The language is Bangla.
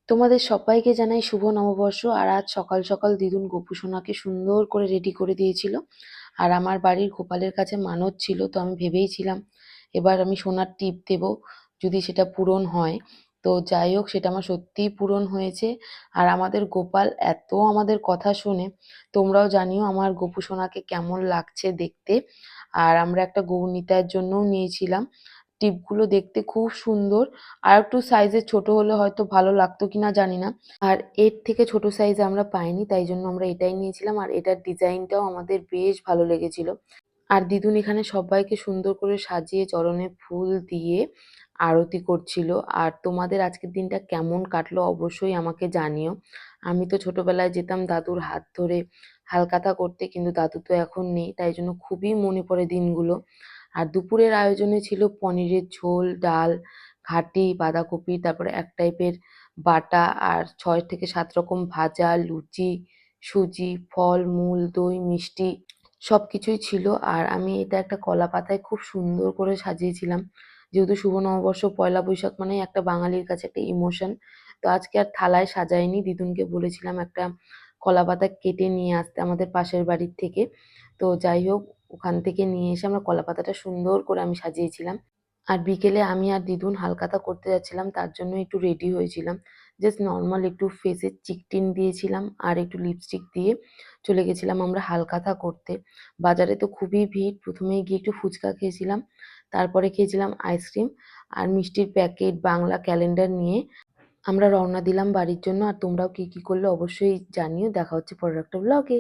তোমাদের সবাইকে জানাই শুভ নববর্ষ। আর আজ সকাল সকাল দিদুন গোপু সোনাকে সুন্দর করে রেডি করে দিয়েছিল। আর আমার বাড়ির গোপালের কাছে মানত ছিল, তো আমি ভেবেইছিলাম এবার আমি সোনার টিপ দেব, যদি সেটা পূরণ হয়। তো যাই হোক, সেটা আমার সত্যিই পূরণ হয়েছে। আর আমাদের গোপাল এত আমাদের কথা শোনে। তোমরাও জানিও আমার গোপু সোনাকে কেমন লাগছে দেখতে। আর আমরা একটা গৌনিতার জন্যও নিয়েছিলাম। টিপগুলো দেখতে খুব সুন্দর। আর একটু সাইজে ছোট হলে হয়তো ভালো লাগতো কিনা জানি না। আর এর থেকে ছোট সাইজে আমরা পাইনি, তাই জন্য আমরা এটাই নিয়েছিলাম। আর এটার ডিজাইনটাও আমাদের বেশ ভালো লেগেছিল। আর দিদুন এখানে সবাইকে সুন্দর করে সাজিয়ে চরণে ফুল দিয়ে আরতি করছিল। আর তোমাদের আজকের দিনটা কেমন কাটলো অবশ্যই আমাকে জানিও। আমি তো ছোটবেলায় যেতাম দাদুর হাত ধরে হালখাতা করতে, কিন্তু দাদু তো এখন নেই, তাই জন্য খুবই মনে পড়ে দিনগুলো। আর দুপুরের আয়োজনে ছিল পনিরের ঝোল, ডাল, ঘাটি, বাঁধাকপি, তারপরে এক টাইপের বাটা, আর 6 থেকে 7 রকম ভাজা, লুচি, সুজি, ফল মূল, দই, মিষ্টি সবকিছুই ছিল। আর আমি এটা একটা কলা পাতায় খুব সুন্দর করে সাজিয়েছিলাম, যেহেতু শুভ নববর্ষ, পয়লা বৈশাখ মানে একটা বাঙালির কাছে একটা ইমোশন। তো আজকে আর থালায় সাজাইনি, দিদুনকে বলেছিলাম একটা কলা পাতা কেটে নিয়ে আসতে আমাদের পাশের বাড়ির থেকে। তো যাই হোক, ওখান থেকে নিয়ে এসে আমরা কলা পাতাটা সুন্দর করে আমি সাজিয়েছিলাম। আর বিকেলে আমি আর দিদুন হালখাতা করতে যাচ্ছিলাম, তার জন্য একটু রেডি হয়েছিলাম। জাস্ট নর্মাল একটু ফেসে চিক টিন দিয়েছিলাম আর একটু লিপস্টিক দিয়ে চলে গেছিলাম আমরা হালখাতা করতে। বাজারে তো খুবই ভিড়। প্রথমেই গিয়ে একটু ফুচকা খেয়েছিলাম, তারপরে খেয়েছিলাম আইসক্রিম আর মিষ্টির প্যাকেট, বাংলা ক্যালেন্ডার নিয়ে আমরা রওনা দিলাম বাড়ির জন্য। আর তোমরাও কি কি করলে অবশ্যই জানিও। দেখা হচ্ছে পরের একটা ব্লগে।